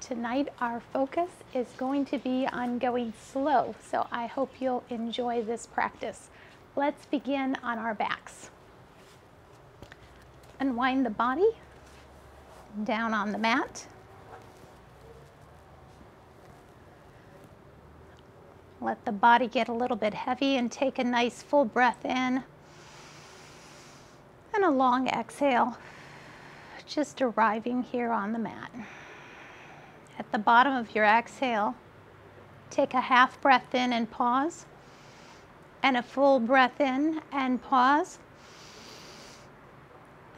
Tonight our focus is going to be on going slow, so I hope you'll enjoy this practice. Let's begin on our backs. Unwind the body down on the mat. Let the body get a little bit heavy and take a nice full breath in and a long exhale, just arriving here on the mat. At the bottom of your exhale, take a half breath in and pause, and a full breath in and pause,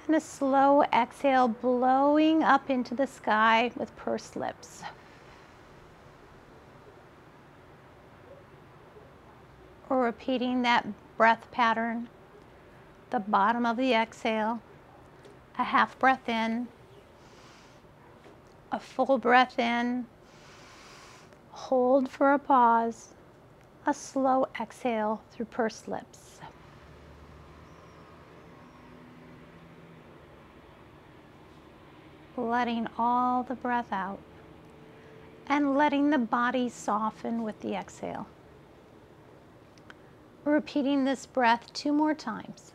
and a slow exhale blowing up into the sky with pursed lips. Or repeating that breath pattern, the bottom of the exhale, a half breath in, a full breath in, hold for a pause, a slow exhale through pursed lips. Letting all the breath out and letting the body soften with the exhale. Repeating this breath 2 more times.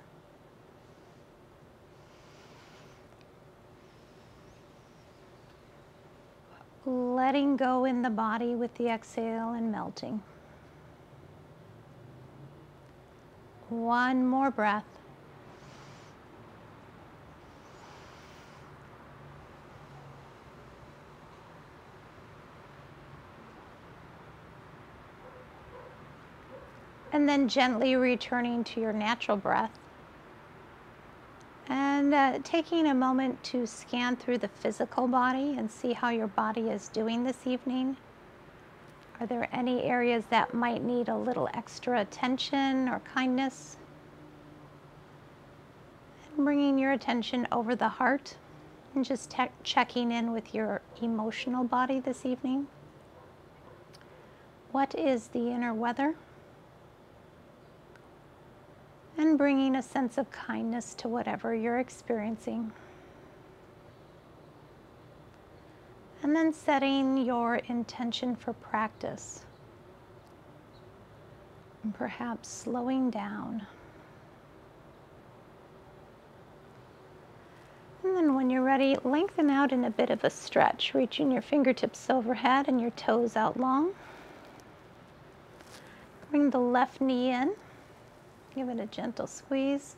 Letting go in the body with the exhale and melting. 1 more breath. And then gently returning to your natural breath. And taking a moment to scan through the physical body and see how your body is doing this evening. Are there any areas that might need a little extra attention or kindness? And bringing your attention over the heart and just checking in with your emotional body this evening. What is the inner weather? And bringing a sense of kindness to whatever you're experiencing. And then setting your intention for practice. And perhaps slowing down. And then when you're ready, lengthen out in a bit of a stretch, reaching your fingertips overhead and your toes out long. Bring the left knee in. Give it a gentle squeeze.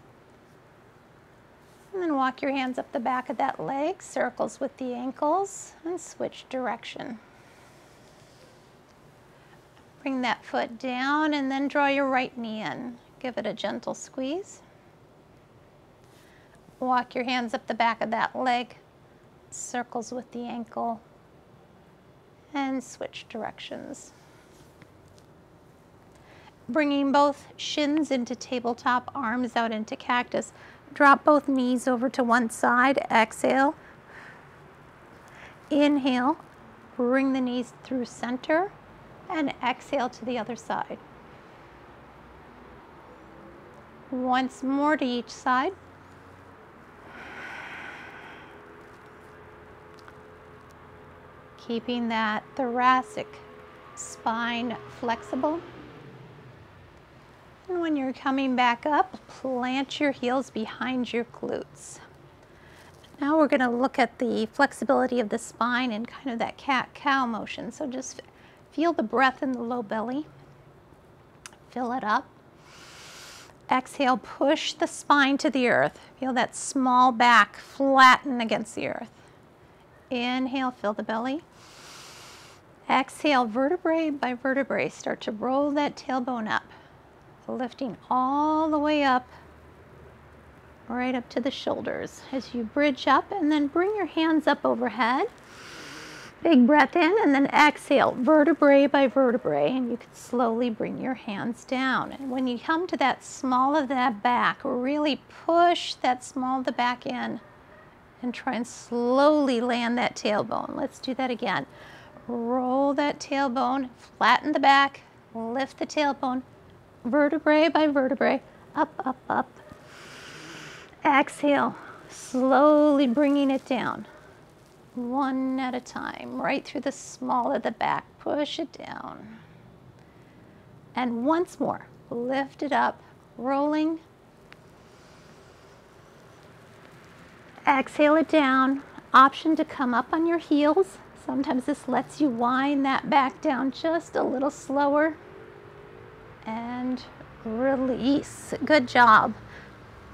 And then walk your hands up the back of that leg, circles with the ankles, and switch direction. Bring that foot down and then draw your right knee in. Give it a gentle squeeze. Walk your hands up the back of that leg, circles with the ankle, and switch directions. Bringing both shins into tabletop, arms out into cactus. Drop both knees over to one side. Exhale. Inhale. Bring the knees through center. And exhale to the other side. Once more to each side. Keeping that thoracic spine flexible. And when you're coming back up, plant your heels behind your glutes. Now we're going to look at the flexibility of the spine and kind of that cat-cow motion. So just feel the breath in the low belly. Fill it up. Exhale, push the spine to the earth. Feel that small back flatten against the earth. Inhale, fill the belly. Exhale, vertebrae by vertebrae, start to roll that tailbone up. Lifting all the way up, right up to the shoulders as you bridge up, and then bring your hands up overhead. Big breath in, and then exhale, vertebrae by vertebrae, and you can slowly bring your hands down. And when you come to that small of that back, really push that small of the back in and try and slowly land that tailbone. Let's do that again. Roll that tailbone, flatten the back, lift the tailbone, vertebrae by vertebrae, up, up, up. Exhale, slowly bringing it down. One at a time, right through the small of the back. Push it down. And once more, lift it up, rolling. Exhale it down. Option to come up on your heels. Sometimes this lets you wind that back down just a little slower. And release. Good job.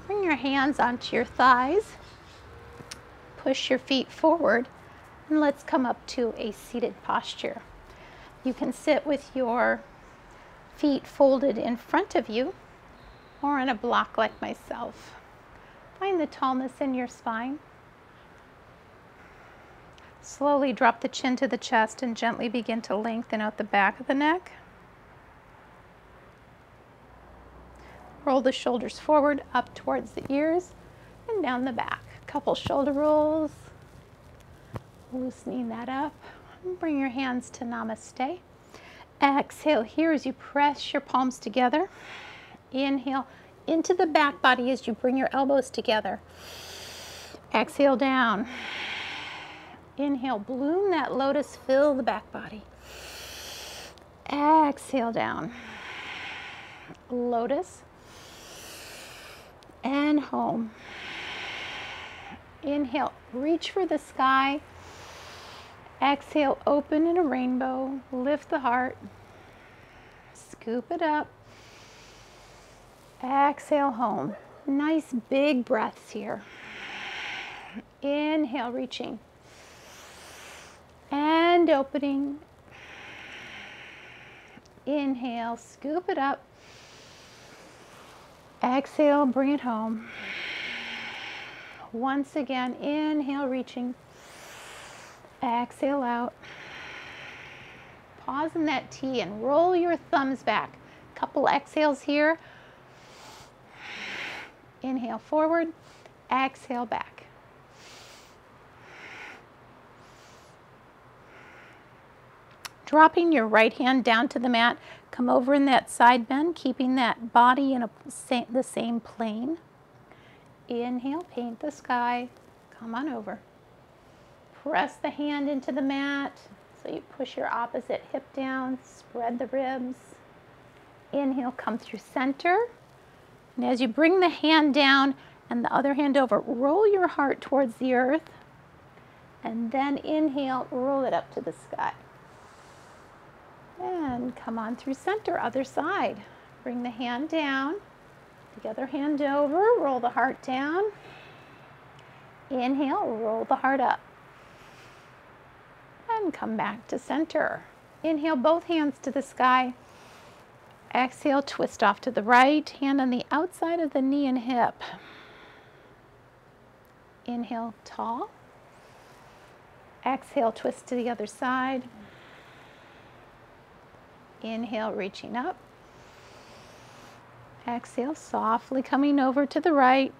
Bring your hands onto your thighs. Push your feet forward. And let's come up to a seated posture. You can sit with your feet folded in front of you or in a block like myself. Find the tallness in your spine. Slowly drop the chin to the chest and gently begin to lengthen out the back of the neck. Roll the shoulders forward, up towards the ears, and down the back. A couple shoulder rolls, loosening that up. And bring your hands to Namaste. Exhale here as you press your palms together. Inhale into the back body as you bring your elbows together. Exhale down. Inhale, bloom that lotus, fill the back body. Exhale down. Lotus. And home. Inhale, reach for the sky. Exhale, open in a rainbow. Lift the heart. Scoop it up. Exhale, home. Nice big breaths here. Inhale, reaching. And opening. Inhale, scoop it up. Exhale, bring it home. Once again, inhale, reaching. Exhale out. Pause in that T and roll your thumbs back. Couple exhales here. Inhale forward, exhale back. Dropping your right hand down to the mat, come over in that side bend, keeping that body in the same plane. Inhale, paint the sky, come on over. Press the hand into the mat, so you push your opposite hip down, spread the ribs. Inhale, come through center. And as you bring the hand down and the other hand over, roll your heart towards the earth. And then inhale, roll it up to the sky. And come on through center, other side. Bring the hand down, the other hand over, roll the heart down. Inhale, roll the heart up. And come back to center. Inhale, both hands to the sky. Exhale, twist off to the right, hand on the outside of the knee and hip. Inhale, tall. Exhale, twist to the other side. Inhale, reaching up. Exhale, softly coming over to the right.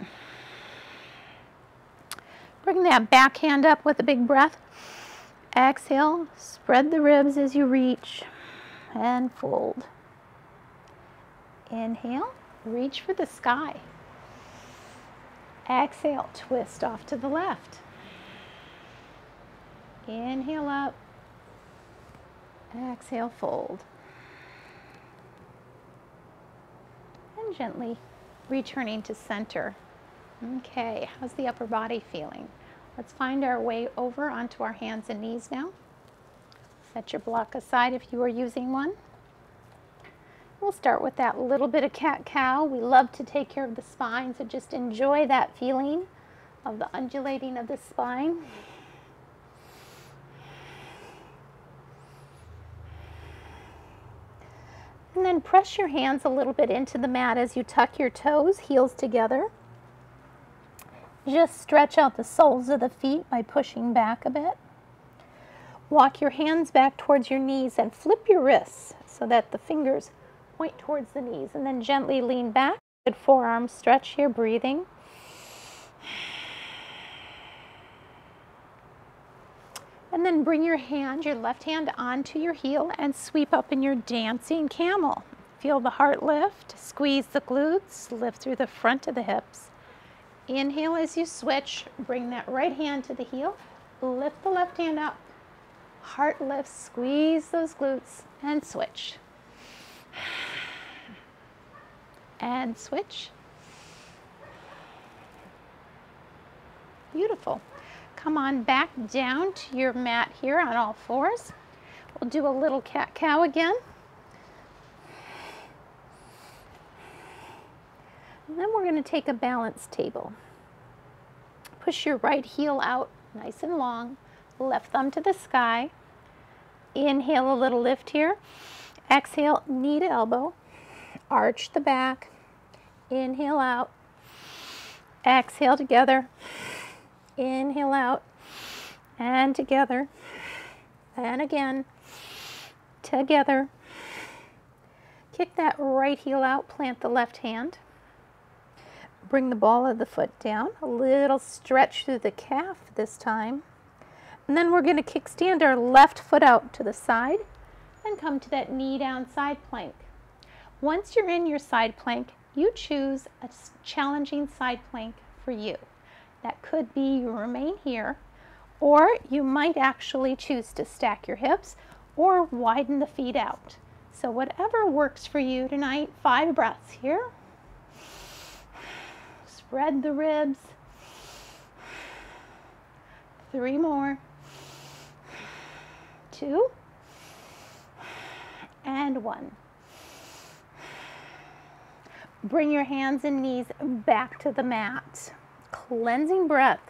Bring that back hand up with a big breath. Exhale, spread the ribs as you reach and fold. Inhale, reach for the sky. Exhale, twist off to the left. Inhale up. Exhale, fold. And gently returning to center. Okay, how's the upper body feeling? Let's find our way over onto our hands and knees now. Set your block aside if you are using one. We'll start with that little bit of cat-cow. We love to take care of the spine, so just enjoy that feeling of the undulating of the spine. And then press your hands a little bit into the mat as you tuck your toes, heels together. Just stretch out the soles of the feet by pushing back a bit. Walk your hands back towards your knees and flip your wrists so that the fingers point towards the knees, and then gently lean back. Good forearm stretch here, breathing. And then bring your left hand onto your heel and sweep up in your dancing camel. Feel the heart lift, squeeze the glutes, lift through the front of the hips. Inhale as you switch, bring that right hand to the heel. lift the left hand up. Heart lifts, squeeze those glutes, and switch. And switch. Beautiful. Come on back down to your mat here on all fours. We'll do a little cat-cow again. And then we're going to take a balance table. Push your right heel out nice and long. Left thumb to the sky. Inhale a little lift here. Exhale, knee to elbow. Arch the back. Inhale out. Exhale together. Inhale out. And together. And again. Together. Kick that right heel out. Plant the left hand. Bring the ball of the foot down. A little stretch through the calf this time. And then we're going to kickstand our left foot out to the side and come to that knee down side plank. Once you're in your side plank, you choose a challenging side plank for you. That could be you remain here, or you might actually choose to stack your hips or widen the feet out. So whatever works for you tonight. 5 breaths here. Spread the ribs. 3 more. 2 and 1. Bring your hands and knees back to the mat. Cleansing breath.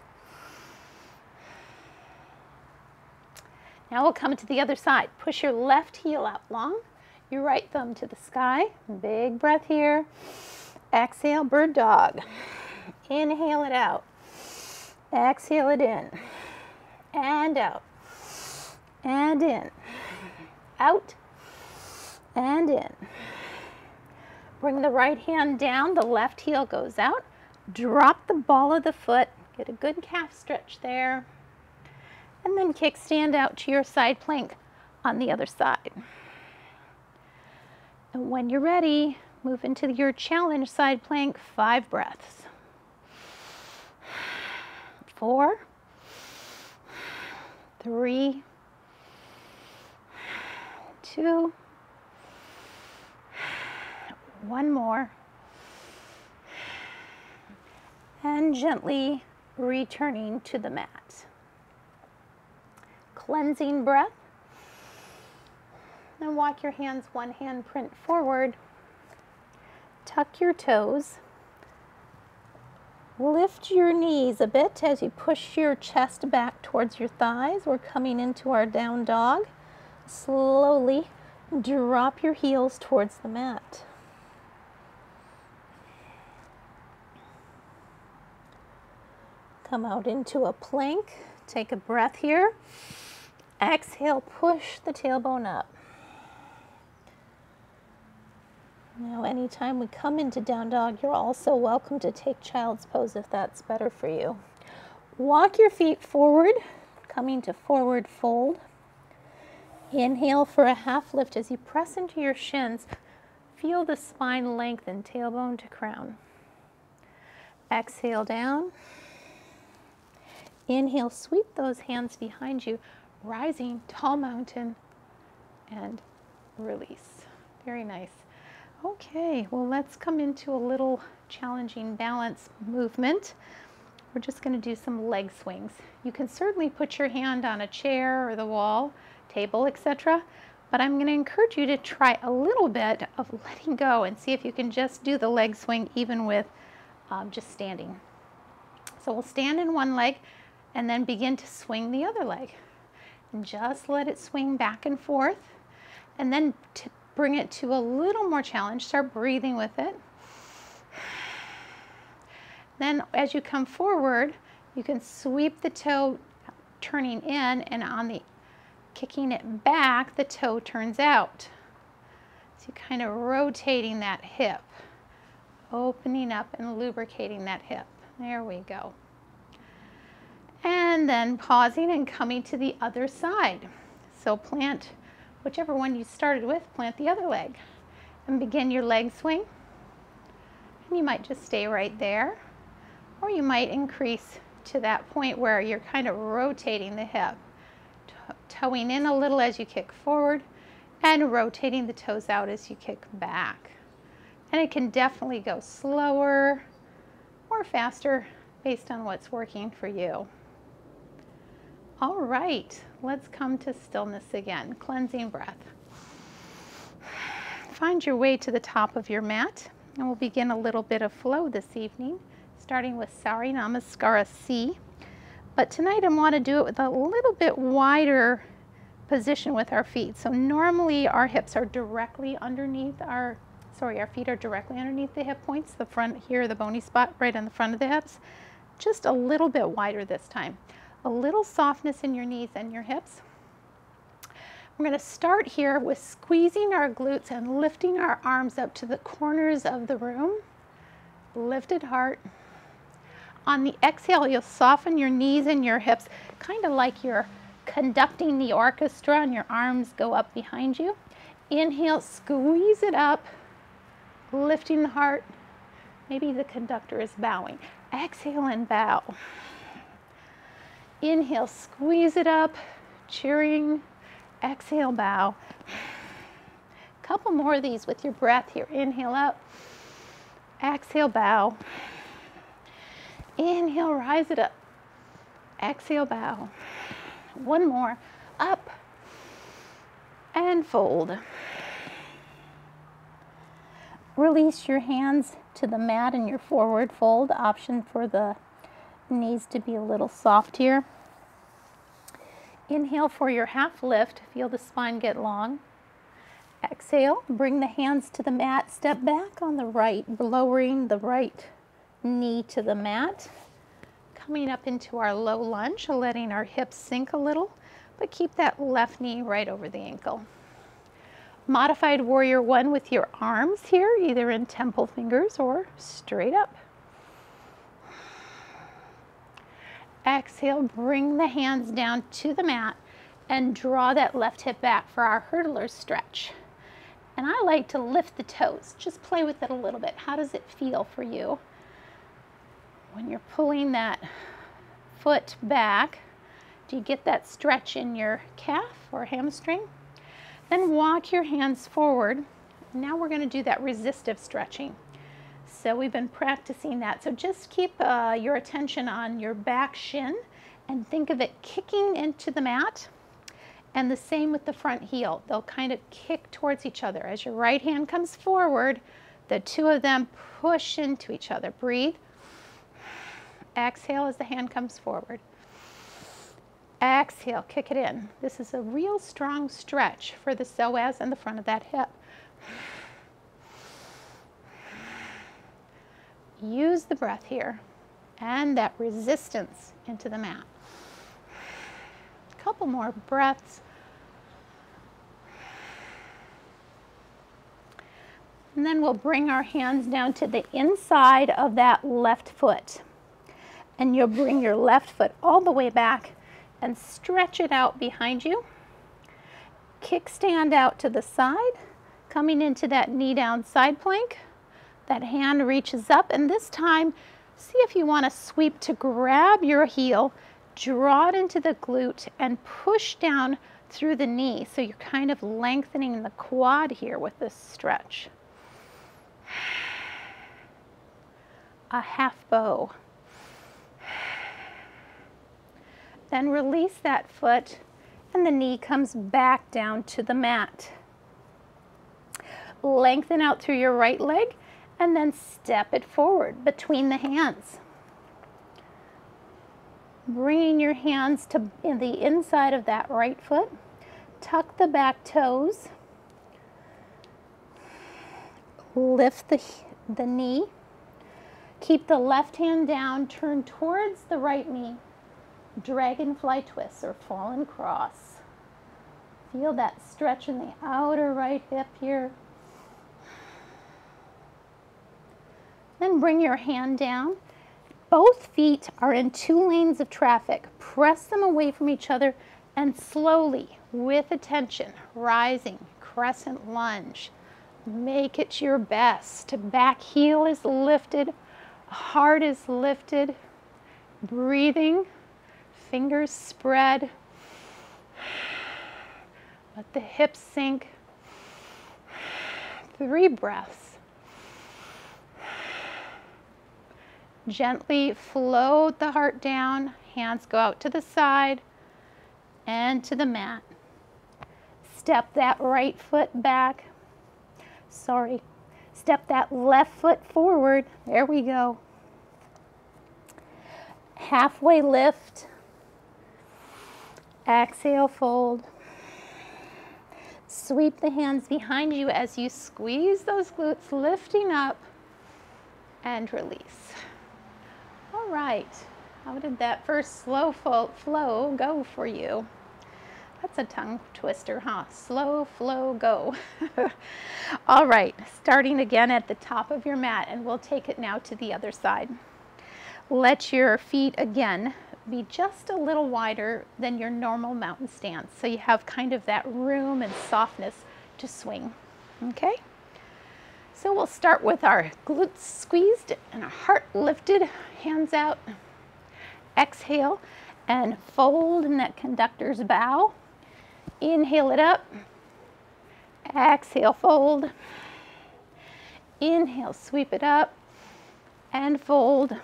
Now we'll come to the other side. Push your left heel out long, your right thumb to the sky. Big breath here. Exhale, bird dog. Inhale it out. Exhale it in. And out. And in. Out. And in. Bring the right hand down. The left heel goes out. Drop the ball of the foot. Get a good calf stretch there. And then kickstand out to your side plank on the other side. And when you're ready, move into your challenge side plank. 5 breaths. 4, 3, 2, 1 more. And gently returning to the mat. Cleansing breath. And walk your hands, one hand print forward. Tuck your toes. Lift your knees a bit as you push your chest back towards your thighs. We're coming into our down dog. Slowly drop your heels towards the mat. Come out into a plank. Take a breath here. Exhale, push the tailbone up. Now, anytime we come into down dog, you're also welcome to take child's pose if that's better for you. Walk your feet forward, coming to forward fold. Inhale for a half lift as you press into your shins. Feel the spine lengthen, tailbone to crown. Exhale down. Inhale, sweep those hands behind you, rising, tall mountain, and release. Very nice. Okay, well, let's come into a little challenging balance movement. We're just going to do some leg swings. You can certainly put your hand on a chair or the wall, table, etc. But I'm going to encourage you to try a little bit of letting go and see if you can just do the leg swing even with just standing. So we'll stand in one leg and then begin to swing the other leg. And just let it swing back and forth. And then to bring it to a little more challenge, start breathing with it. Then as you come forward, you can sweep the toe turning in, and on the kicking it back, the toe turns out. So you're kind of rotating that hip, opening up and lubricating that hip. There we go. And then pausing and coming to the other side. So plant whichever one you started with, plant the other leg and begin your leg swing. And you might just stay right there, or you might increase to that point where you're kind of rotating the hip, toeing in a little as you kick forward and rotating the toes out as you kick back. And it can definitely go slower or faster based on what's working for you. All right, let's come to stillness again. Cleansing breath. Find your way to the top of your mat, and we'll begin a little bit of flow this evening, starting with Sari Namaskara C. But tonight I want to do it with a little bit wider position with our feet. So normally our hips are directly underneath our feet are directly underneath the hip points, the front here, the bony spot right on the front of the hips. Just a little bit wider this time. A little softness in your knees and your hips. We're going to start here with squeezing our glutes and lifting our arms up to the corners of the room. Lifted heart. On the exhale, you'll soften your knees and your hips, kind of like you're conducting the orchestra and your arms go up behind you. Inhale, squeeze it up, lifting the heart. Maybe the conductor is bowing. Exhale and bow. Inhale, squeeze it up, cheering. Exhale, bow. A couple more of these with your breath here. Inhale up, exhale, bow. Inhale, rise it up. Exhale, bow. One more, up and fold. Release your hands to the mat in your forward fold, option for the knees to be a little soft here. Inhale for your half lift, feel the spine get long. Exhale, bring the hands to the mat, step back on the right, lowering the right knee to the mat. Coming up into our low lunge, letting our hips sink a little, but keep that left knee right over the ankle. Modified warrior one with your arms here, either in temple fingers or straight up. Exhale, bring the hands down to the mat and draw that left hip back for our hurdler stretch. And I like to lift the toes. Just play with it a little bit. How does it feel for you when you're pulling that foot back? Do you get that stretch in your calf or hamstring? Then walk your hands forward. Now we're going to do that resistive stretching. So we've been practicing that. So just keep your attention on your back shin and think of it kicking into the mat. And the same with the front heel. They'll kind of kick towards each other. As your right hand comes forward, the two of them push into each other. Breathe. Exhale as the hand comes forward. Exhale, kick it in. This is a real strong stretch for the psoas and the front of that hip. Use the breath here and that resistance into the mat. A couple more breaths. And then we'll bring our hands down to the inside of that left foot. And you'll bring your left foot all the way back and stretch it out behind you. Kickstand out to the side, coming into that knee down side plank. That hand reaches up, and this time, see if you want to sweep to grab your heel, draw it into the glute, and push down through the knee. So you're kind of lengthening the quad here with this stretch. A half bow. Then release that foot, and the knee comes back down to the mat. Lengthen out through your right leg, and then step it forward between the hands. Bringing your hands to the inside of that right foot. Tuck the back toes. Lift the knee. Keep the left hand down, turn towards the right knee. Dragonfly twist or fallen cross. Feel that stretch in the outer right hip here. Then bring your hand down. Both feet are in 2 lanes of traffic. Press them away from each other and slowly, with attention, rising, crescent lunge. Make it your best. Back heel is lifted, heart is lifted. breathing, fingers spread. Let the hips sink. 3 breaths. Gently float the heart down. Hands go out to the side and to the mat. Step that right foot back. Step that left foot forward. There we go. Halfway lift. Exhale, fold. Sweep the hands behind you as you squeeze those glutes, lifting up and release. All right. How did that first slow flow go for you? That's a tongue twister, huh? Slow flow go. All right, starting again at the top of your mat, and we'll take it now to the other side. Let your feet again be just a little wider than your normal mountain stance, so you have kind of that room and softness to swing. Okay? So we'll start with our glutes squeezed and our heart lifted, hands out. Exhale and fold in that conductor's bow. Inhale it up. Exhale, fold. Inhale, sweep it up and fold.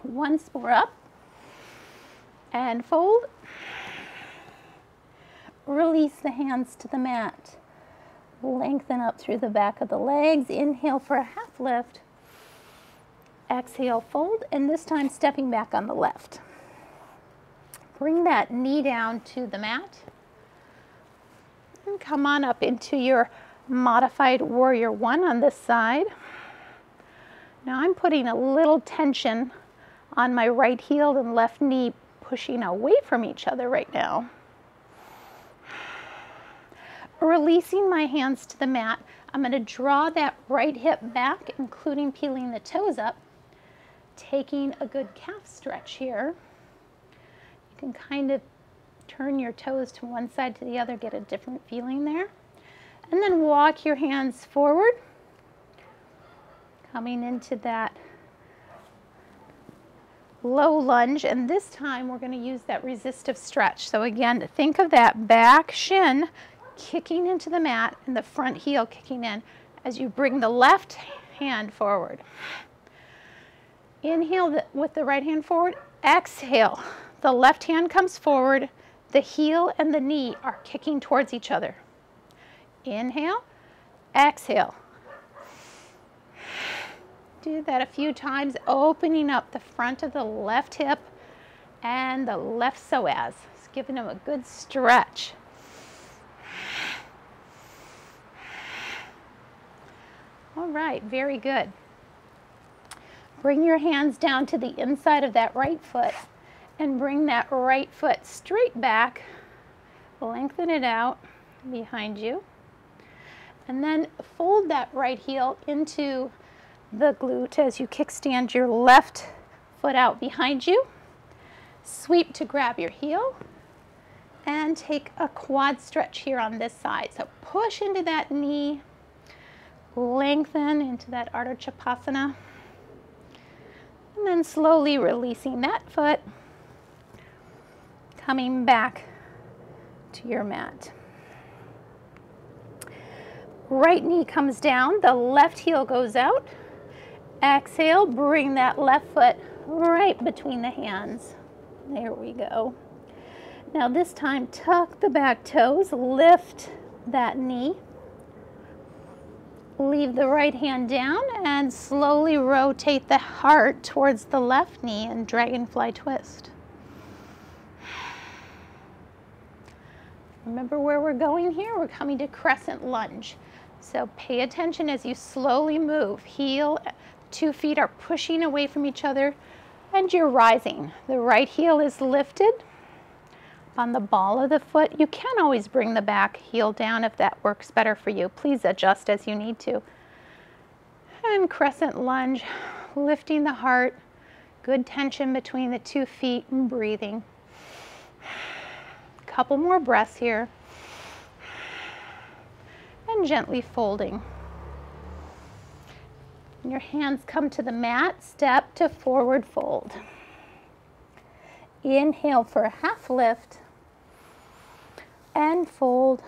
Once more up and fold. Release the hands to the mat. Lengthen up through the back of the legs. Inhale for a half lift. Exhale, fold, and this time stepping back on the left. Bring that knee down to the mat. And come on up into your modified warrior 1 on this side. Now I'm putting a little tension on my right heel and left knee, pushing away from each other right now. Releasing my hands to the mat, I'm going to draw that right hip back, including peeling the toes up, taking a good calf stretch here. You can kind of turn your toes to one side to the other, get a different feeling there. And then walk your hands forward, coming into that low lunge, and this time we're going to use that resistive stretch. So again, think of that back shin kicking into the mat and the front heel kicking in as you bring the left hand forward. Inhale with the right hand forward. Exhale. The left hand comes forward. The heel and the knee are kicking towards each other. Inhale. Exhale. Do that a few times, opening up the front of the left hip and the left psoas. Just giving them a good stretch. All right, very good. Bring your hands down to the inside of that right foot and bring that right foot straight back. Lengthen it out behind you. And then fold that right heel into the glute as you kickstand your left foot out behind you. Sweep to grab your heel and take a quad stretch here on this side. So push into that knee, lengthen into that Ardha Chapasana, and then slowly releasing that foot, coming back to your mat. Right knee comes down, the left heel goes out. Exhale, bring that left foot right between the hands. There we go. Now this time, tuck the back toes, lift that knee. Leave the right hand down and slowly rotate the heart towards the left knee and dragonfly twist. Remember where we're going here? We're coming to crescent lunge. So pay attention as you slowly move. Heel, 2 feet are pushing away from each other and you're rising. The right heel is lifted on the ball of the foot. You can always bring the back heel down if that works better for you. Please adjust as you need to. And crescent lunge, lifting the heart, good tension between the 2 feet and breathing. Couple more breaths here. And gently folding. Your hands come to the mat, step to forward fold. Inhale for a half lift and fold.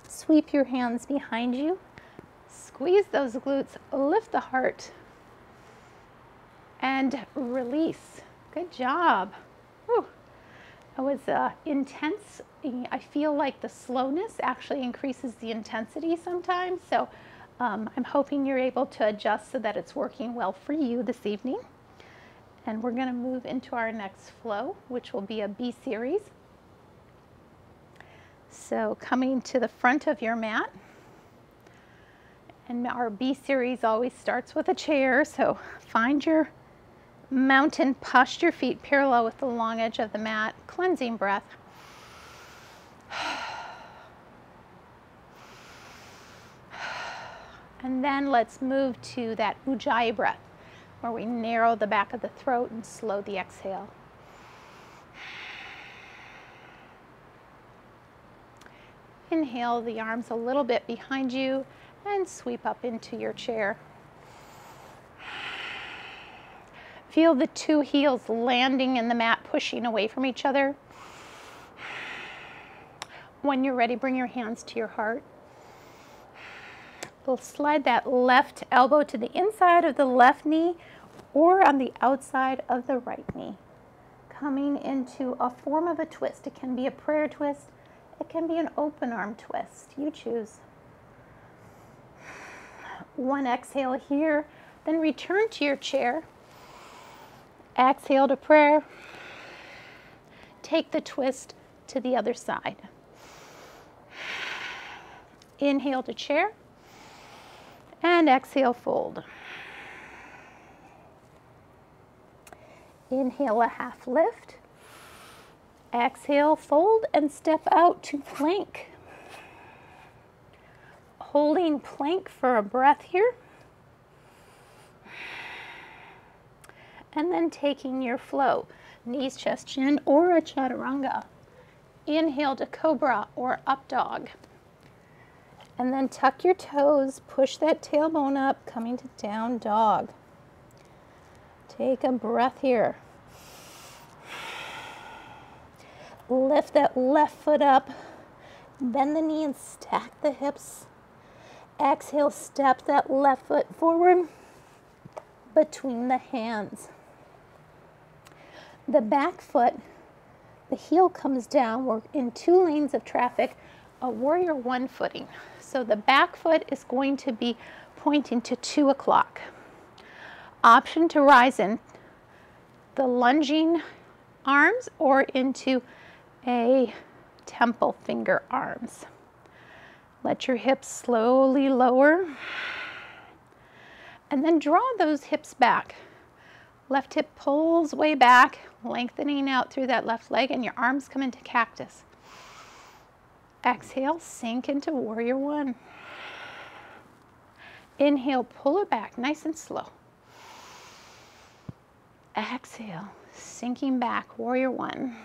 Sweep your hands behind you. Squeeze those glutes, lift the heart, and release. Good job. Whew. It was intense. I feel like the slowness actually increases the intensity sometimes. So I'm hoping you're able to adjust so that it's working well for you this evening. And we're going to move into our next flow, which will be a B series. So coming to the front of your mat. And our B series always starts with a chair. So find your mountain, posture feet parallel with the long edge of the mat. Cleansing breath. And then let's move to that Ujjayi breath, where we narrow the back of the throat and slow the exhale. Inhale the arms a little bit behind you and sweep up into your chair. Feel the two heels landing in the mat, pushing away from each other. When you're ready, bring your hands to your heart. We'll slide that left elbow to the inside of the left knee or on the outside of the right knee. Coming into a form of a twist. It can be a prayer twist. It can be an open arm twist. You choose. One exhale here, then return to your chair. Exhale to prayer. Take the twist to the other side. Inhale to chair. And exhale, fold. Inhale, a half lift. Exhale, fold and step out to plank. Holding plank for a breath here. And then taking your flow, knees, chest, chin, or a chaturanga. Inhale to cobra or up dog. And then tuck your toes, push that tailbone up, coming to down dog. Take a breath here. Lift that left foot up, bend the knee and stack the hips. Exhale, step that left foot forward between the hands. The back foot, the heel comes down. We're in two lanes of traffic, a warrior one footing. So the back foot is going to be pointing to 2 o'clock. Option to rise in the lunging arms or into a temple finger arms. Let your hips slowly lower. And then draw those hips back. Left hip pulls way back, lengthening out through that left leg, and your arms come into cactus. Exhale, sink into warrior one. Inhale, pull it back, nice and slow. Exhale, sinking back, warrior one.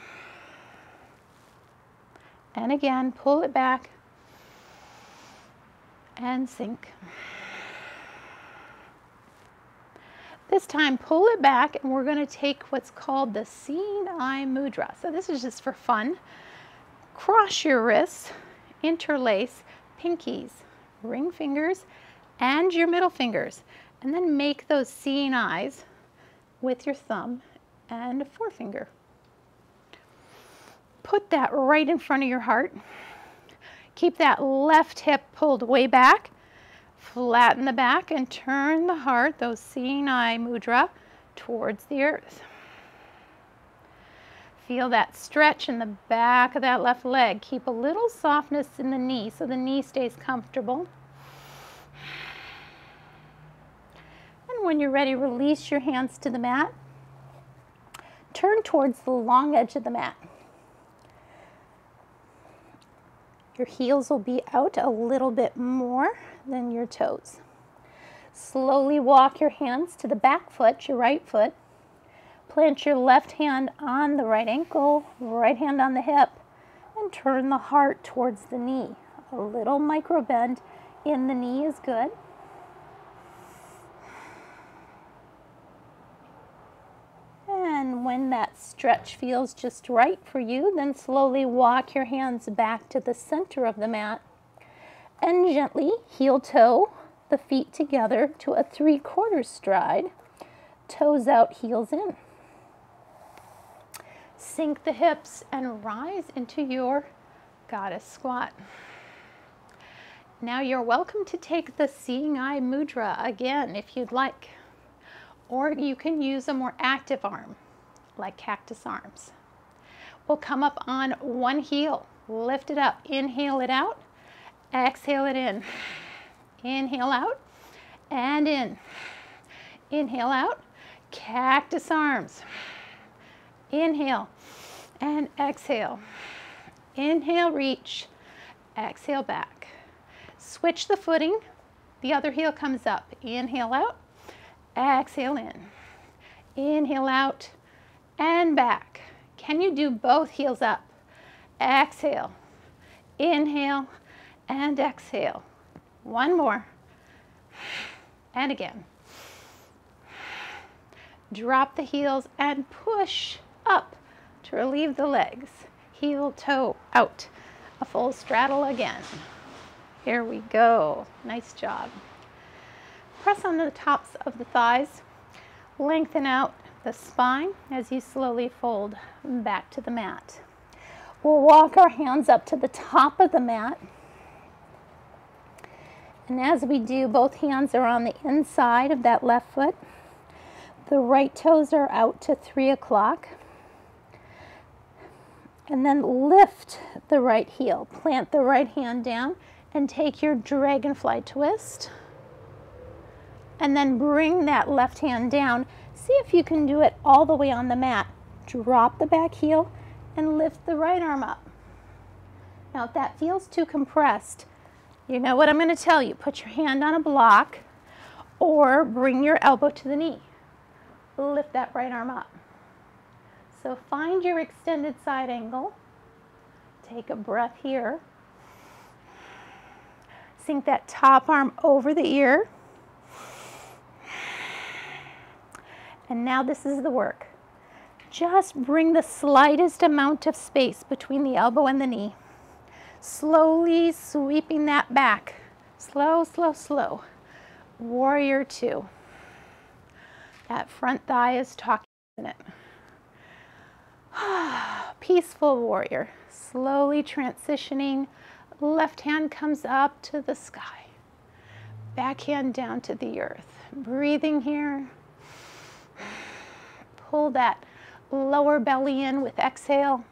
And again, pull it back and sink. This time, pull it back, and we're going to take what's called the seeing eye mudra. So this is just for fun. Cross your wrists, interlace pinkies, ring fingers, and your middle fingers. And then make those seeing eyes with your thumb and forefinger. Put that right in front of your heart. Keep that left hip pulled way back. Flatten the back and turn the heart, those seeing eye mudra, towards the earth. Feel that stretch in the back of that left leg. Keep a little softness in the knee so the knee stays comfortable. And when you're ready, release your hands to the mat. Turn towards the long edge of the mat. Your heels will be out a little bit more than your toes. Slowly walk your hands to the back foot, your right foot. Plant your left hand on the right ankle, right hand on the hip, and turn the heart towards the knee. A little micro bend in the knee is good. And When that stretch feels just right for you, then slowly walk your hands back to the center of the mat and gently heel toe the feet together to a 3/4 stride, toes out, heels in. Sink the hips and rise into your goddess squat. Now you're welcome to take the seeing eye mudra again if you'd like, or you can use a more active arm like cactus arms. We'll come up on one heel, lift it up, inhale it out, exhale it in, inhale out and in, inhale out, cactus arms, inhale and exhale, inhale, reach, exhale back. Switch the footing, the other heel comes up, inhale out, exhale in, inhale out and back. Can you do both heels up? Exhale, inhale and exhale. One more, and again. Drop the heels and push up to relieve the legs. Heel, toe, out. A full straddle again. Here we go. Nice job. Press on the tops of the thighs. Lengthen out the spine as you slowly fold back to the mat. We'll walk our hands up to the top of the mat. And as we do, both hands are on the inside of that left foot. The right toes are out to 3 o'clock. And then lift the right heel. Plant the right hand down and take your dragonfly twist. And then bring that left hand down. See if you can do it all the way on the mat. Drop the back heel and lift the right arm up. Now if that feels too compressed, you know what I'm going to tell you. Put your hand on a block or bring your elbow to the knee. Lift that right arm up. So find your extended side angle. Take a breath here. Sink that top arm over the ear. And now this is the work. Just bring the slightest amount of space between the elbow and the knee. Slowly sweeping that back. Slow, slow, slow. Warrior 2. That front thigh is talking, isn't it? Peaceful warrior. Slowly transitioning. Left hand comes up to the sky. Back hand down to the earth. Breathing here. Pull that lower belly in with exhale.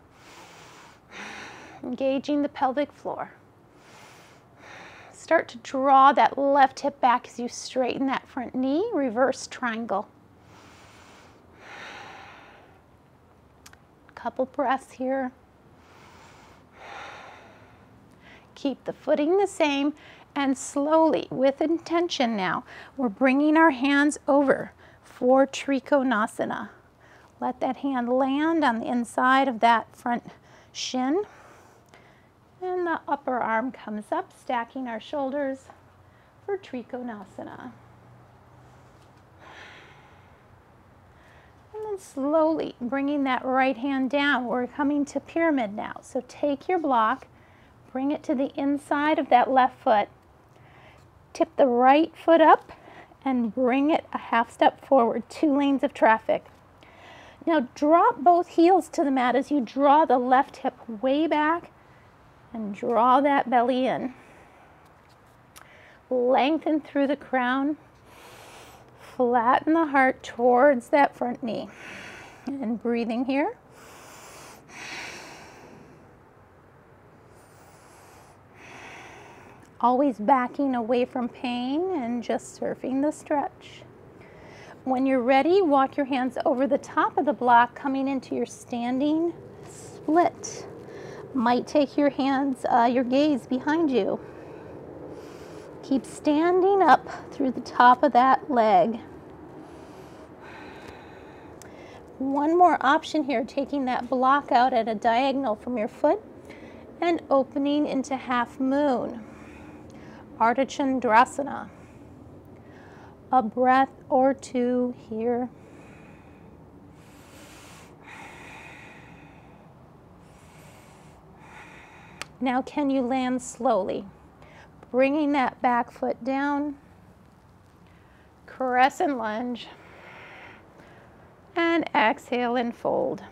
Engaging the pelvic floor. Start to draw that left hip back as you straighten that front knee. Reverse triangle. Couple breaths here. Keep the footing the same and slowly, with intention now, we're bringing our hands over for Trikonasana. Let that hand land on the inside of that front shin. And the upper arm comes up, stacking our shoulders for Trikonasana. And then slowly bringing that right hand down. We're coming to pyramid now. So take your block, bring it to the inside of that left foot. Tip the right foot up and bring it a half step forward, 2 lanes of traffic. Now drop both heels to the mat as you draw the left hip way back and draw that belly in. Lengthen through the crown. Flatten the heart towards that front knee. And breathing here. Always backing away from pain and just surfing the stretch. When you're ready, walk your hands over the top of the block, coming into your standing split. Might take your hands, your gaze behind you. Keep standing up through the top of that leg. One more option here, taking that block out at a diagonal from your foot and opening into half moon. Ardha Chandrasana. A breath or two here. Now can you land slowly? Bringing that back foot down, crescent lunge, and exhale and fold.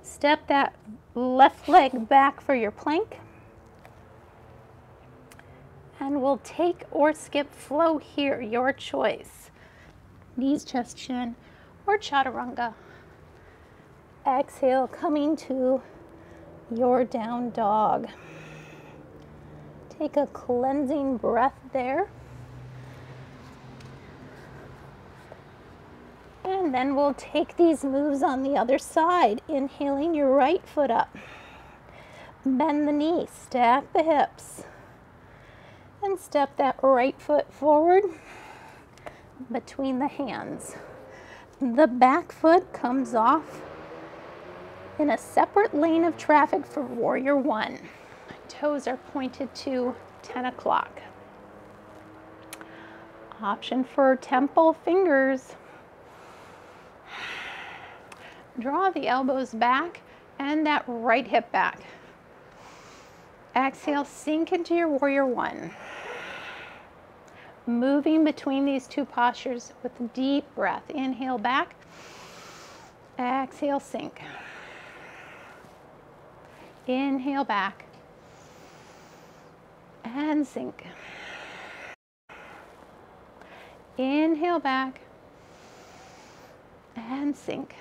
Step that left leg back for your plank. And we'll take or skip flow here, your choice. Knees, chest, chin, or chaturanga. Exhale, coming to your down dog. Take a cleansing breath there. And then we'll take these moves on the other side, inhaling your right foot up. Bend the knee, stack the hips. And step that right foot forward between the hands. The back foot comes off in a separate lane of traffic for warrior one. Toes are pointed to 10 o'clock. Option for temple fingers. Draw the elbows back and that right hip back. Exhale, sink into your warrior one. Moving between these two postures with a deep breath. Inhale back, exhale, sink. Inhale back and sink. Inhale back and sink.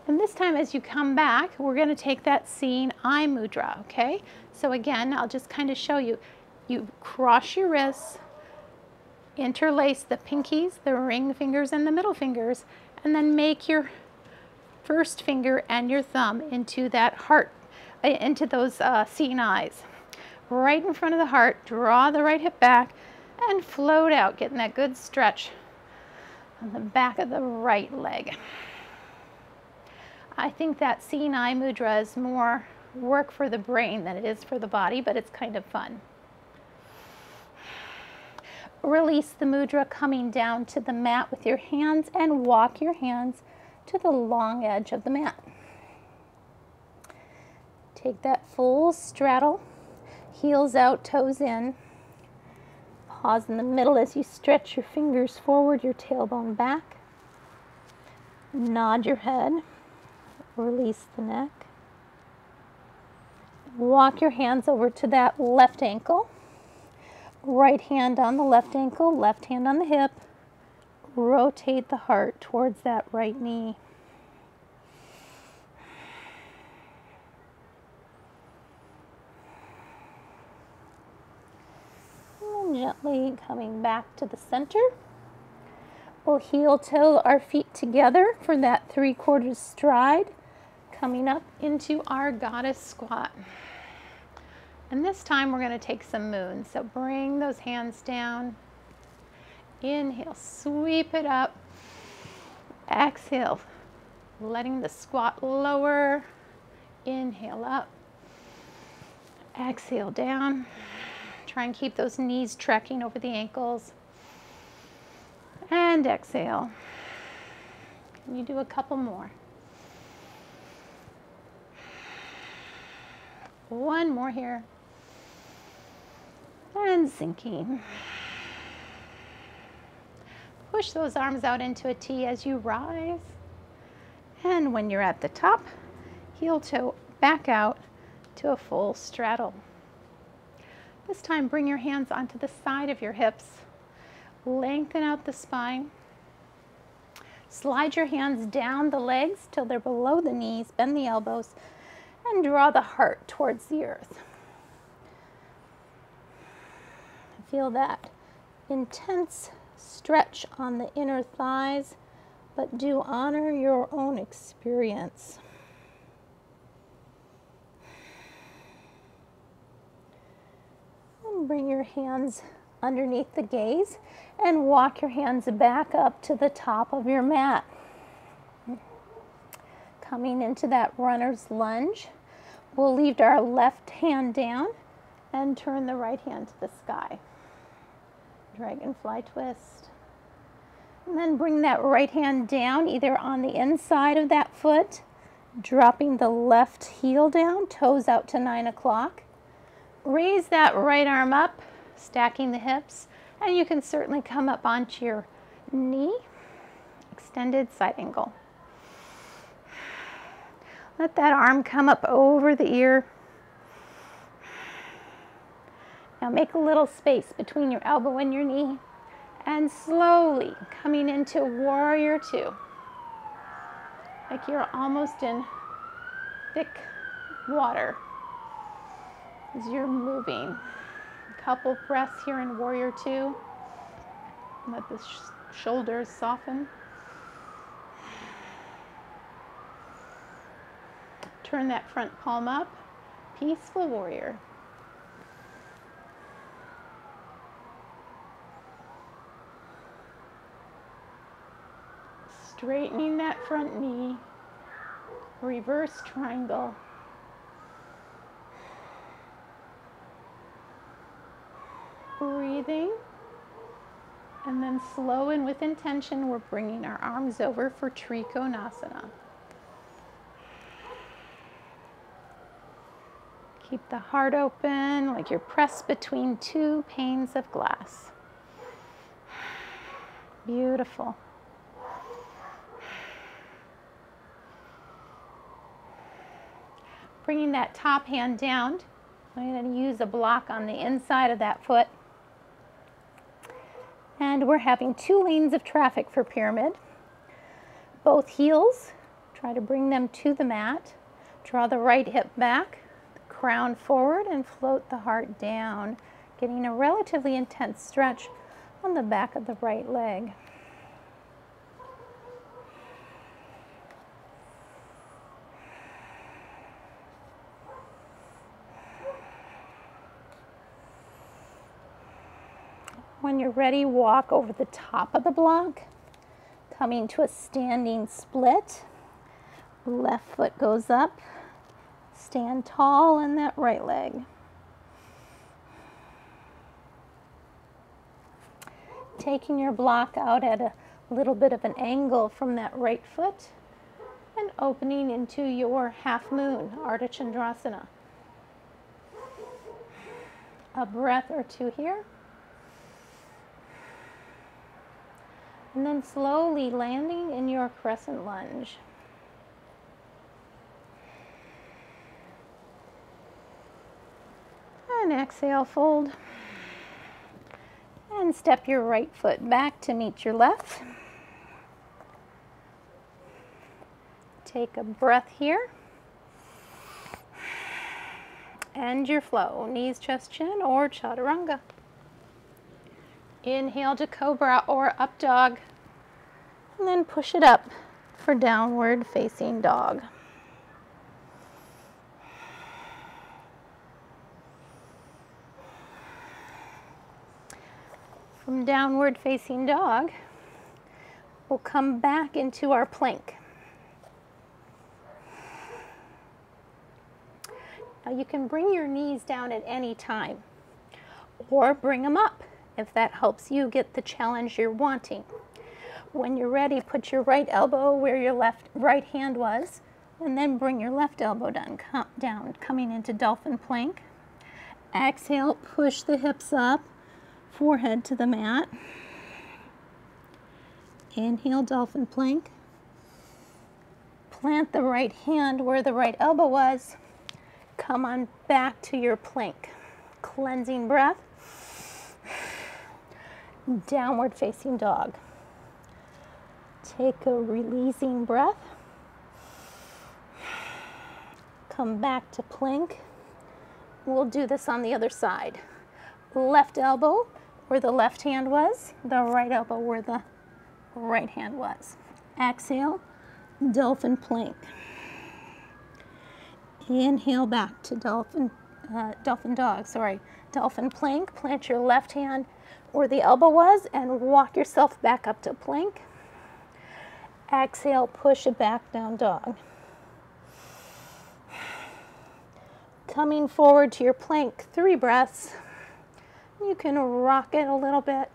And this time as you come back, we're going to take that seeing eye mudra, okay? So again, I'll just kind of show you. You cross your wrists, interlace the pinkies, the ring fingers, and the middle fingers, and then make your first finger and your thumb into that heart, into those seeing eyes. Right in front of the heart, draw the right hip back and float out, getting that good stretch on the back of the right leg. I think that seeing eye mudra is more work for the brain than it is for the body, but it's kind of fun. Release the mudra, coming down to the mat with your hands, and walk your hands to the long edge of the mat. Take that full straddle, heels out, toes in. Pause in the middle as you stretch your fingers forward, your tailbone back. Nod your head, release the neck. Walk your hands over to that left ankle. Right hand on the left ankle, left hand on the hip. Rotate the heart towards that right knee. And gently coming back to the center. We'll heel toe our feet together for that 3/4 stride, coming up into our goddess squat. And this time we're going to take some moons. So bring those hands down. Inhale, sweep it up. Exhale, letting the squat lower. Inhale up. Exhale down. Try and keep those knees trekking over the ankles. And exhale. Can you do a couple more? One more here. And sinking. Push those arms out into a T as you rise. And when you're at the top, heel toe back out to a full straddle. This time, bring your hands onto the side of your hips. Lengthen out the spine. Slide your hands down the legs till they're below the knees. Bend the elbows and draw the heart towards the earth. Feel that intense stretch on the inner thighs, but do honor your own experience. And bring your hands underneath the gaze and walk your hands back up to the top of your mat. Coming into that runner's lunge, we'll leave our left hand down and turn the right hand to the sky. Dragonfly twist. And then bring that right hand down, either on the inside of that foot, Dropping the left heel down, toes out to 9 o'clock. Raise that right arm up, stacking the hips, and you can certainly come up onto your knee, extended side angle. Let that arm come up over the ear. Now make a little space between your elbow and your knee, and slowly coming into warrior two. Like you're almost in thick water as you're moving. A couple breaths here in warrior two. Let the shoulders soften. Turn that front palm up. Peaceful warrior. Straightening that front knee. Reverse triangle. Breathing. And then slow and with intention, we're bringing our arms over for Trikonasana. Keep the heart open like you're pressed between two panes of glass. Beautiful. Bringing that top hand down, I'm going to use a block on the inside of that foot. And we're having 2 lanes of traffic for pyramid. Both heels, try to bring them to the mat. Draw the right hip back, the crown forward, and float the heart down, getting a relatively intense stretch on the back of the right leg. When you're ready, walk over the top of the block, coming to a standing split. Left foot goes up, stand tall in that right leg. Taking your block out at a little bit of an angle from that right foot and opening into your half moon, Ardha Chandrasana. A breath or two here. And then slowly landing in your crescent lunge. And exhale, fold. And step your right foot back to meet your left. Take a breath here. End your flow, knees, chest, chin, or chaturanga. Inhale to cobra or up dog, and then push it up for downward facing dog. From downward facing dog, we'll come back into our plank. Now you can bring your knees down at any time, or bring them up if that helps you get the challenge you're wanting. When you're ready, put your right elbow where your right hand was, and then bring your left elbow down, coming into dolphin plank. Exhale, push the hips up, forehead to the mat. Inhale, dolphin plank. Plant the right hand where the right elbow was. Come on back to your plank. Cleansing breath. Downward facing dog. Take a releasing breath. Come back to plank. We'll do this on the other side. Left elbow where the left hand was, the right elbow where the right hand was. Exhale, dolphin plank. Inhale back to dolphin plank. Plant your left hand where the elbow was and walk yourself back up to plank. Exhale, push it back down dog. Coming forward to your plank, 3 breaths. You can rock it a little bit.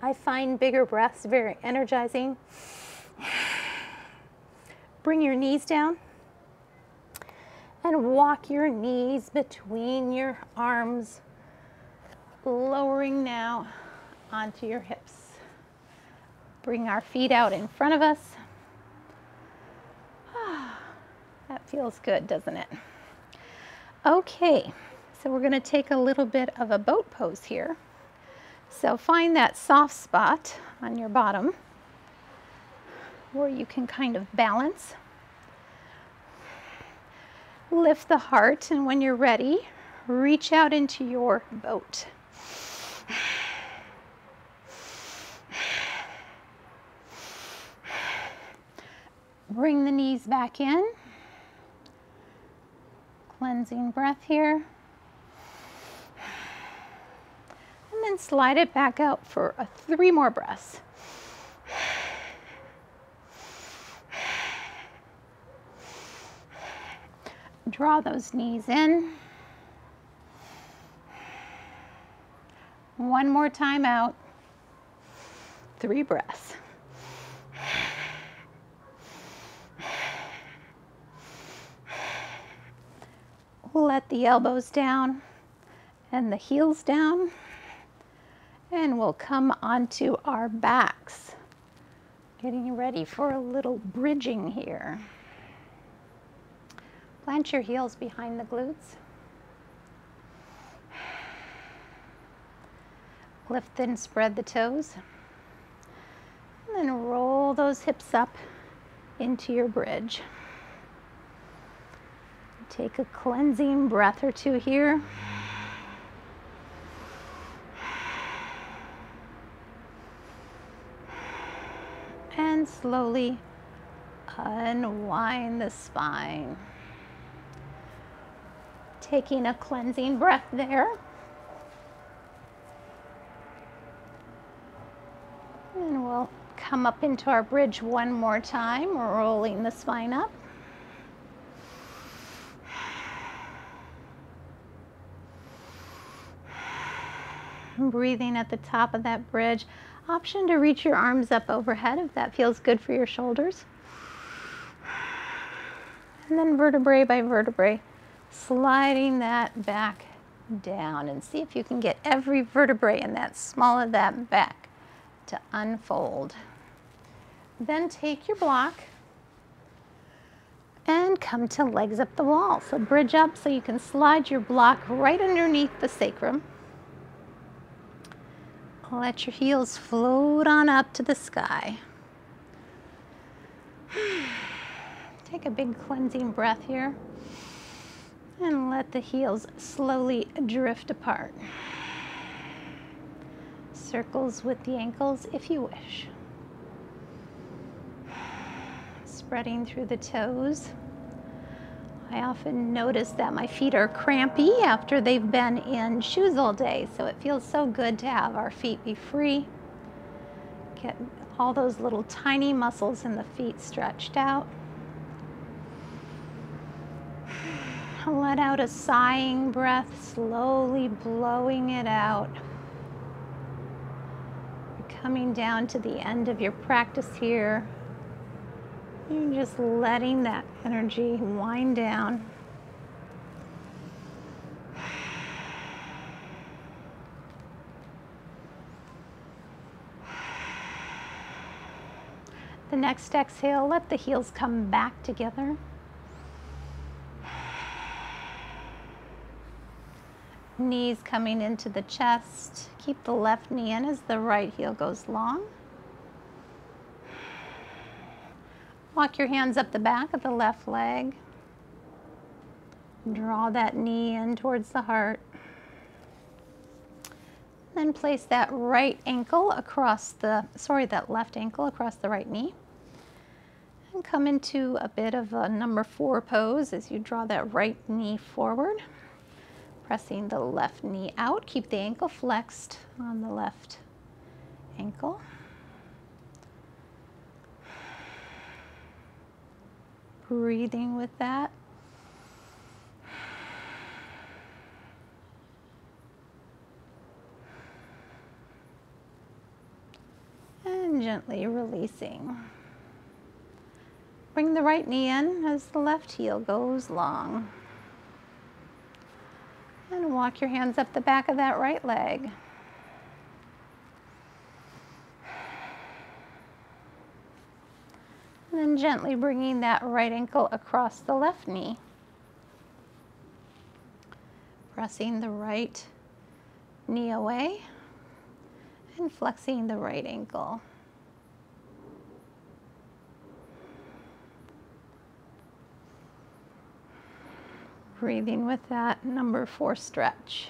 I I find bigger breaths very energizing. Bring your knees down and walk your knees between your arms, lowering now onto your hips. Bring our feet out in front of us. That feels good, doesn't it? Okay, so we're going to take a little bit of a boat pose here. So find that soft spot on your bottom where you can kind of balance. Lift the heart, and when you're ready, reach out into your boat. Bring the knees back in. Cleansing breath here. And then slide it back out for 3 more breaths. Draw those knees in. One more time out. 3 breaths. Let the elbows down and the heels down, and we'll come onto our backs. Getting ready for a little bridging here. Plant your heels behind the glutes. Lift and spread the toes. And then roll those hips up into your bridge. Take a cleansing breath or 2 here. And slowly unwind the spine. Taking a cleansing breath there. And we'll come up into our bridge one more time, rolling the spine up. Breathing at the top of that bridge. Option to reach your arms up overhead if that feels good for your shoulders. And then vertebrae by vertebrae, sliding that back down, and see if you can get every vertebrae in that small of that back to unfold. Then take your block and come to legs up the wall. So bridge up so you can slide your block right underneath the sacrum. Let your heels float on up to the sky. Take a big cleansing breath here and let the heels slowly drift apart. Circles with the ankles if you wish. Spreading through the toes. I often notice that my feet are crampy after they've been in shoes all day, so it feels so good to have our feet be free. Get all those little tiny muscles in the feet stretched out. Let out a sighing breath, slowly blowing it out. You're coming down to the end of your practice here. You're just letting that energy wind down. The next exhale, let the heels come back together. Knees coming into the chest. Keep the left knee in as the right heel goes long. Walk your hands up the back of the left leg. Draw that knee in towards the heart. Then place that right ankle across the, that left ankle across the right knee. And come into a bit of a number 4 pose as you draw that right knee forward. Pressing the left knee out. Keep the ankle flexed on the left ankle. Breathing with that. gently releasing. Bring the right knee in as the left heel goes long. And walk your hands up the back of that right leg. And then gently bringing that right ankle across the left knee. Pressing the right knee away and flexing the right ankle. Breathing with that number 4 stretch,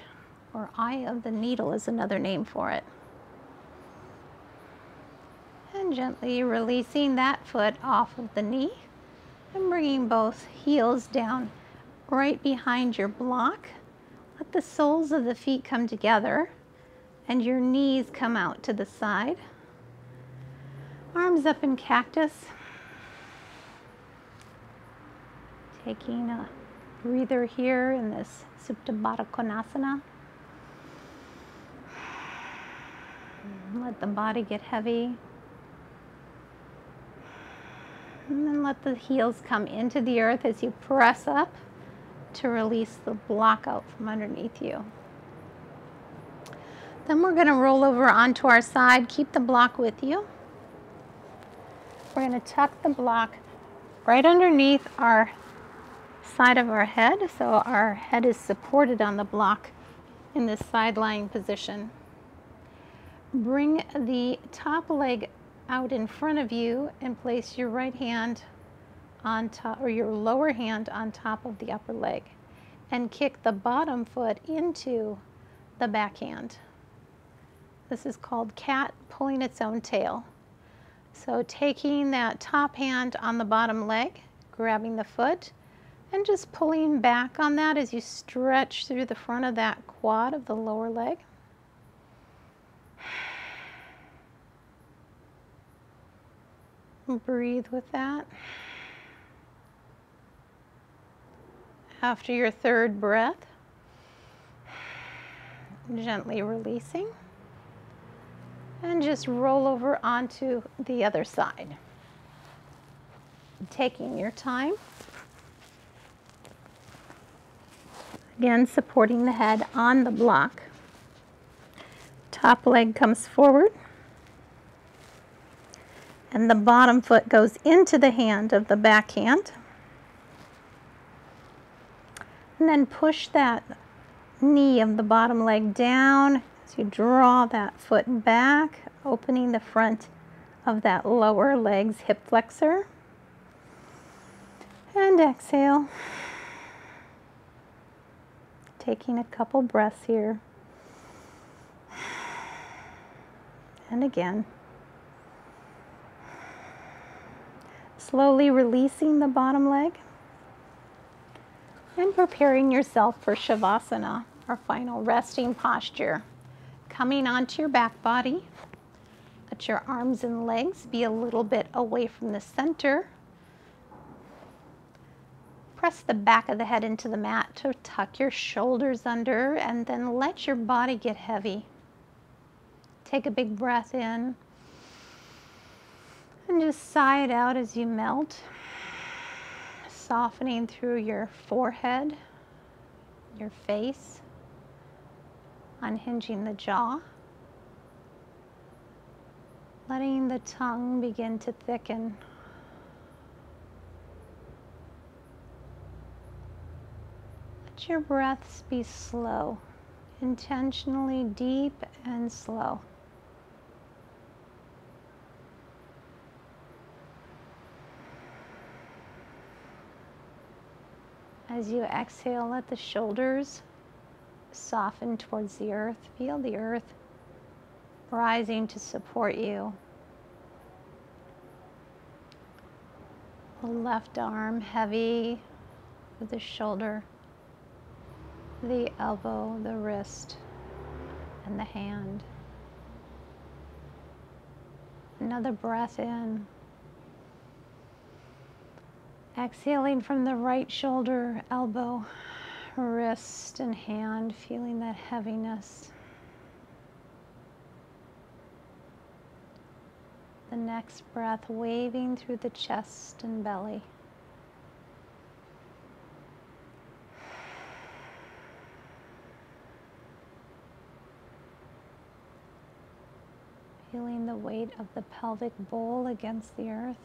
or eye of the needle is another name for it. And gently releasing that foot off of the knee and bringing both heels down right behind your block. Let the soles of the feet come together and your knees come out to the side. Arms up in cactus. Taking a breather here in this Supta Baddha Konasana. Let the body get heavy. And then let the heels come into the earth as you press up to release the block out from underneath you. Then we're going to roll over onto our side. Keep the block with you. We're going to tuck the block right underneath our side of our head, so our head is supported on the block in this side lying position. Bring the top leg out in front of you and place your right hand on top, or your lower hand on top of the upper leg, and kick the bottom foot into the back hand. This is called cat pulling its own tail. So taking that top hand on the bottom leg, grabbing the foot, and just pulling back on that as you stretch through the front of that quad of the lower leg. Breathe with that. After your third breath, gently releasing, and just roll over onto the other side. Taking your time. Again, supporting the head on the block. Top leg comes forward, and the bottom foot goes into the hand of the back hand. And then push that knee of the bottom leg down as you draw that foot back, opening the front of that lower leg's hip flexor. And exhale. Taking a couple breaths here. And again. Slowly releasing the bottom leg and preparing yourself for Shavasana, our final resting posture. Coming onto your back body. Let your arms and legs be a little bit away from the center. Press the back of the head into the mat to tuck your shoulders under, and then let your body get heavy. Take a big breath in and just sigh it out as you melt, softening through your forehead, your face, unhinging the jaw, letting the tongue begin to thicken. Let your breaths be slow, intentionally deep and slow. As you exhale, let the shoulders soften towards the earth. Feel the earth rising to support you. The left arm heavy with the shoulder, the elbow, the wrist, and the hand. Another breath in. Exhaling from the right shoulder, elbow, wrist, and hand, feeling that heaviness. The next breath waving through the chest and belly. Feeling the weight of the pelvic bowl against the earth.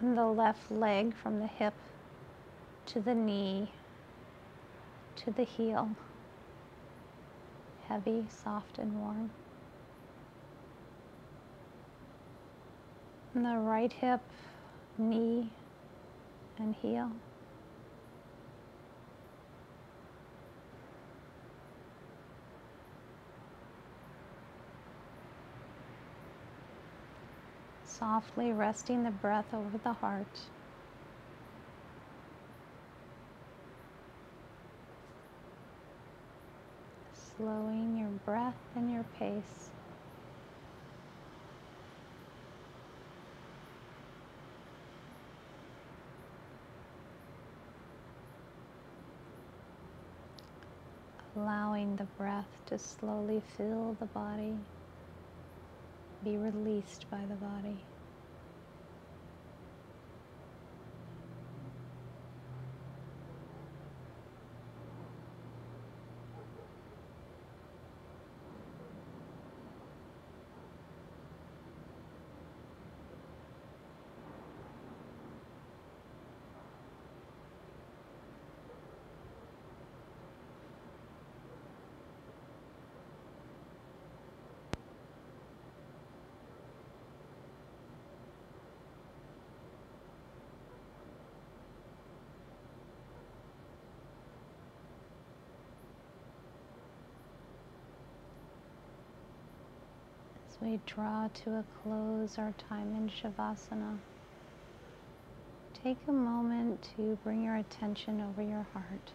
And the left leg from the hip to the knee to the heel. Heavy, soft, and warm. And the right hip, knee, and heel. Softly resting the breath over the heart. Slowing your breath and your pace. Allowing the breath to slowly fill the body, be released by the body. As we draw to a close our time in Shavasana, take a moment to bring your attention over your heart.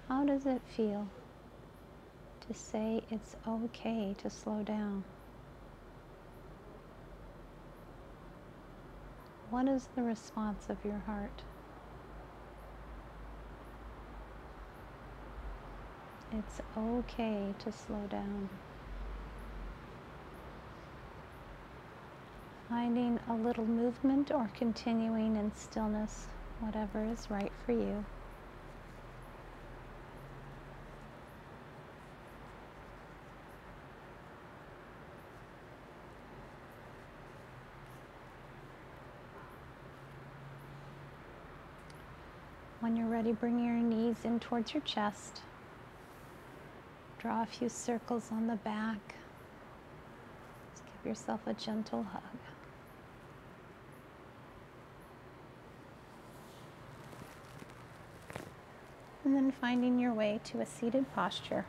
How does it feel to say it's okay to slow down? What is the response of your heart? It's okay to slow down. Finding a little movement or continuing in stillness, whatever is right for you. When you're ready, bring your knees in towards your chest. Draw a few circles on the back. Just give yourself a gentle hug. And then finding your way to a seated posture.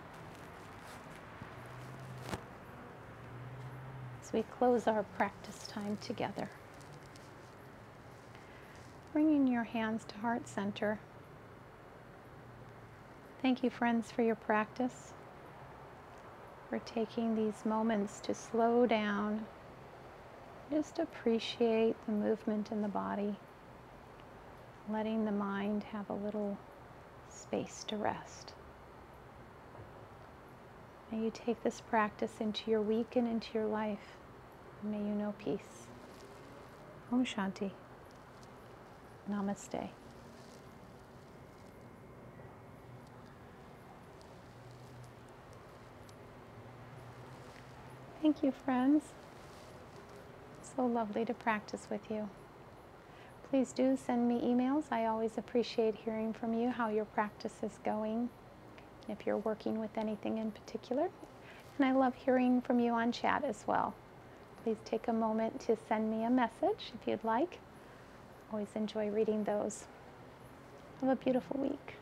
As we close our practice time together. Bringing your hands to heart center. Thank you, friends, for your practice, for taking these moments to slow down, just appreciate the movement in the body, letting the mind have a little space to rest. May you take this practice into your week and into your life. May you know peace. Om Shanti. Namaste. Thank you, friends. So lovely to practice with you. Please do send me emails. I always appreciate hearing from you, how your practice is going, if you're working with anything in particular. And I love hearing from you on chat as well. Please take a moment to send me a message if you'd like. Always enjoy reading those. Have a beautiful week.